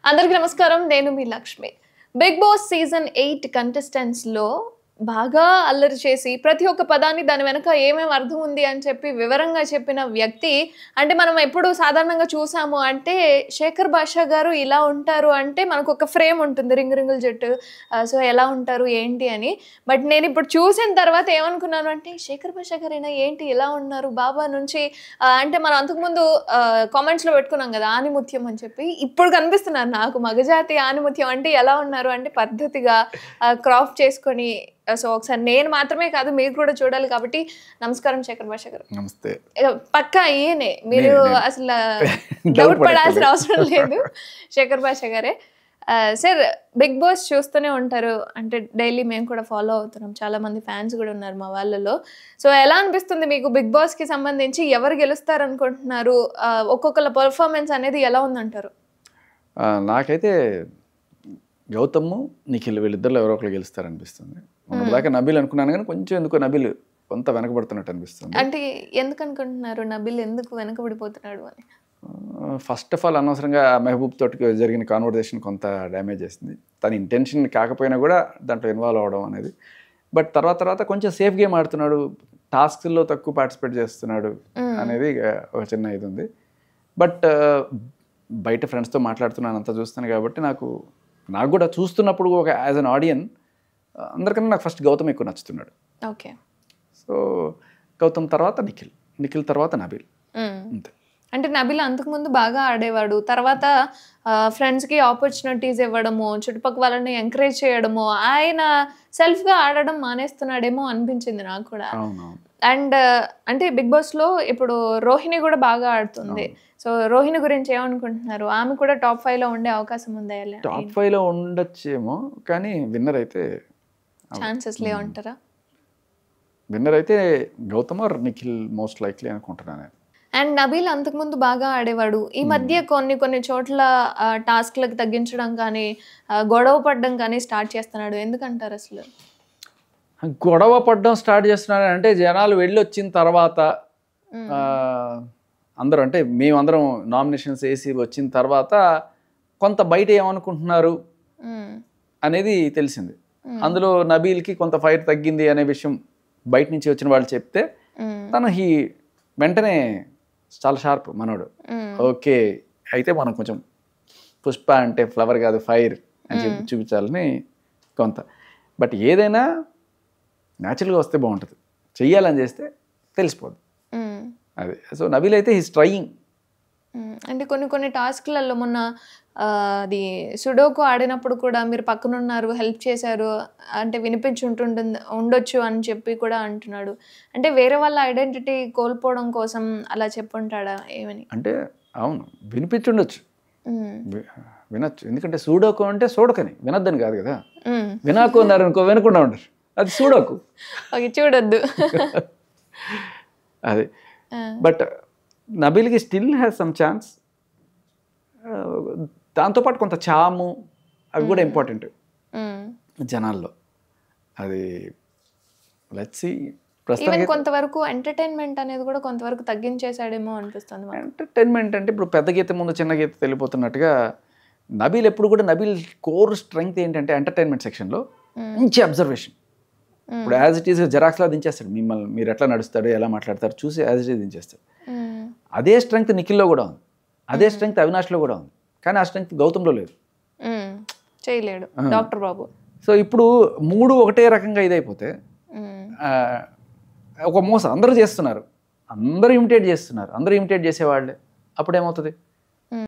అందరికీ నమస్కారం. నేను మీ లక్ష్మి. బిగ్ బాస్ సీజన్ 8 కంటెస్టెంట్స్‌లో బాగా అల్లరి చేసి ప్రతి ఒక్క పదాన్ని దాని వెనక ఏమేమి అర్థం ఉంది అని చెప్పి వివరంగా చెప్పిన వ్యక్తి అంటే మనం ఎప్పుడు సాధారణంగా చూసాము అంటే శేఖర్ భాషా గారు ఇలా ఉంటారు అంటే మనకు ఒక ఫ్రేమ్ ఉంటుంది రింగ్ రింగుల జట్టు. సో ఎలా ఉంటారు ఏంటి అని. బట్ నేను ఇప్పుడు చూసిన తర్వాత ఏమనుకున్నాను అంటే శేఖర్ భాషా గారైనా ఏంటి ఇలా ఉన్నారు బాబా నుంచి అంటే మనం అంతకుముందు కామెంట్స్‌లో పెట్టుకున్నాం కదా ఆనిముత్యం అని చెప్పి. ఇప్పుడు కనిపిస్తున్నారు నాకు మగజాతి ఆనిముత్యం అంటే ఎలా ఉన్నారు అంటే పద్ధతిగా క్రాప్ చేసుకొని. సో ఒకసారి నేను మాత్రమే కాదు మీరు కూడా చూడాలి కాబట్టి నమస్కారం శేఖర్ భాషా గారు. నమస్తే. పక్కా ఈయనే మీరు అసలు డౌట్ పడాల్సిన అవసరం లేదు శేఖర్ భాషా గారే. సార్ బిగ్ బాస్ చూస్తూనే ఉంటారు అంటే డైలీ మేము కూడా ఫాలో అవుతున్నాం, చాలా మంది ఫ్యాన్స్ కూడా ఉన్నారు మా వాళ్ళలో. సో ఎలా అనిపిస్తుంది మీకు బిగ్ బాస్కి సంబంధించి ఎవరు గెలుస్తారు అనుకుంటున్నారు? ఒక్కొక్కళ్ళ పర్ఫార్మెన్స్ అనేది ఎలా ఉందంటారు? నాకైతే గౌతమ్ నిఖిల్ వీళ్ళిద్దరిలో ఎవరో ఒకరు గెలుస్తారనిపిస్తుంది. మొన్నటిదాకా నబీల్ అనుకున్నాను కానీ కొంచెం ఎందుకో నబీల్ కొంత వెనకబడుతున్నట్టు అనిపిస్తుంది. అంటే ఎందుకు అనుకుంటున్నారు నబీల్ ఎందుకు వెనకబడిపోతున్నాడు అని? ఫస్ట్ ఆఫ్ ఆల్ అనవసరంగా మెహబూబ్ తోటి జరిగిన కాన్వర్జేషన్ కొంత డ్యామేజ్ చేసింది. తన ఇంటెన్షన్ కాకపోయినా కూడా దాంట్లో ఇన్వాల్వ్ అవ్వడం అనేది. బట్ తర్వాత కొంచెం సేఫ్ గేమ్ ఆడుతున్నాడు, టాస్క్లో తక్కువ పార్టిసిపేట్ చేస్తున్నాడు అనేది ఒక చిన్న ఇది ఉంది. బట్ బయట ఫ్రెండ్స్తో మాట్లాడుతున్నాను అంతా చూస్తాను కాబట్టి నాకు కూడా చూస్తున్నప్పుడు ఒక యాజ్ అన్ ఆడియన్ అందరికన్నా నాకు ఫస్ట్ గౌతమ్ ఎక్కువ నచ్చుతున్నాడు. ఓకే. సో గౌతమ్ తర్వాత నిఖిల్ తర్వాత నబీల్ అంతే. అంటే నబీల్ అంతకుముందు బాగా ఆడేవాడు, తర్వాత ఫ్రెండ్స్కి ఆపర్చునిటీస్ ఇవ్వడము, చుట్టుపక్కల వాళ్ళని ఎంకరేజ్ చేయడము, ఆయన సెల్ఫ్గా ఆడడం మానేస్తున్నాడేమో అనిపించింది నాకు కూడా. అండ్ అంటే బిగ్ బాస్లో ఇప్పుడు రోహిణి కూడా బాగా ఆడుతుంది. సో రోహిణి గురించి ఏమనుకుంటున్నారు? ఆమె కూడా టాప్ 5లో ఉండే అవకాశం ఉందా? టాప్ 5లో ఉండొచ్చేమో కానీ విన్నర్ అయితే ఛాన్సెస్ లేవంటారా? విన్నర్ అయితే Gautam or Nikhil most likely అనుకుంటున్నాను. అండ్ నబీల్ అంతకుముందు బాగా ఆడేవాడు. ఈ మధ్య కొన్ని చోట్ల టాస్క్లకు తగ్గించడం కానీ గొడవ పడడం కానీ స్టార్ట్ చేస్తున్నాడు. ఎందుకంటారు అసలు? గొడవ పడడం స్టార్ట్ చేస్తున్నాడు అంటే జనాలు వెళ్ళి వచ్చిన తర్వాత అందరూ అంటే మేమందరం నామినేషన్స్ వేసి వచ్చిన తర్వాత కొంత బయట ఏమనుకుంటున్నారు అనేది తెలిసింది. అందులో నబీల్కి కొంత ఫైర్ తగ్గింది అనే విషయం బయట నుంచి వచ్చిన వాళ్ళు చెప్తే తను వెంటనే చాలా షార్ప్ మనోడు. ఓకే అయితే మనం కొంచెం పుష్ప అంటే ఫ్లవర్ కాదు ఫైర్ అని చెప్పి చూపించాలని కొంత. బట్ ఏదైనా న్యాచురల్గా వస్తే బాగుంటుంది, చెయ్యాలని చేస్తే తెలిసిపోద్ది అది. సో నబీల్ అయితే హీస్ ట్రయింగ్. అంటే కొన్ని టాస్క్లలో మొన్న అది సుడోకు ఆడినప్పుడు కూడా మీరు పక్కనున్నారు, హెల్ప్ చేశారు అంటే ఉండొచ్చు అని చెప్పి కూడా అంటున్నాడు. అంటే వేరే వాళ్ళ ఐడెంటిటీ కోల్పోవడం కోసం అలా చెప్పుంటాడా ఏమని? అంటే అవును వినిపించుండొచ్చు, వినొచ్చు. ఎందుకంటే సూడోకు అంటే సూడకని వినొద్దని కాదు కదా. వినాకు అన్నారు అనుకో వినకుండా ఉంటారు, అది సూడోకు. ఓకే చూడొద్దు అది. బట్ నబీల్కి స్టిల్ హ్యాస్ సమ్ ఛాన్స్. దాంతోపాటు కొంత చాము అవి కూడా ఇంపార్టెంట్ జనాల్లో. అది లెట్స్ సీ. ప్రస్తుతం కొంతవరకు ఎంటర్టైన్మెంట్ అనేది కూడా కొంతవరకు తగ్గించేశాడేమో అనిపిస్తుంది. ఎంటర్టైన్మెంట్ అంటే ఇప్పుడు పెద్ద గీత ముందు చిన్న గీత వెళ్ళిపోతున్నట్టుగా నబీల్ ఎప్పుడు కూడా నబీల్ కోర్ స్ట్రెంగ్త్ ఏంటంటే ఎంటర్టైన్మెంట్ సెక్షన్లో మంచి అబ్జర్వేషన్. ఇప్పుడు యాజ్ ఇట్ ఈస్ జెరాక్స్లా దించేస్తాడు మిమ్మల్ని, మీరు ఎట్లా నడుస్తాడు ఎలా మాట్లాడతారు చూసి యాజ్ ఇట్ ఈస్ దించేస్తాడు. అదే స్ట్రెంగ్త్ నిఖిల్లో కూడా ఉంది, అదే స్ట్రెంగ్త్ అవినాష్లో కూడా ఉంది, కానీ ఆ స్ట్రెంగ్త్ గౌతమ్లో లేదు, చేయలేడు డాక్టర్ బాబు. సో ఇప్పుడు మూడు ఒకటే రకంగా ఇదైపోతే ఒక మోసం అందరూ చేస్తున్నారు, అందరూ ఇమిటేట్ చేసేవాళ్ళే, అప్పుడు ఏమవుతుంది?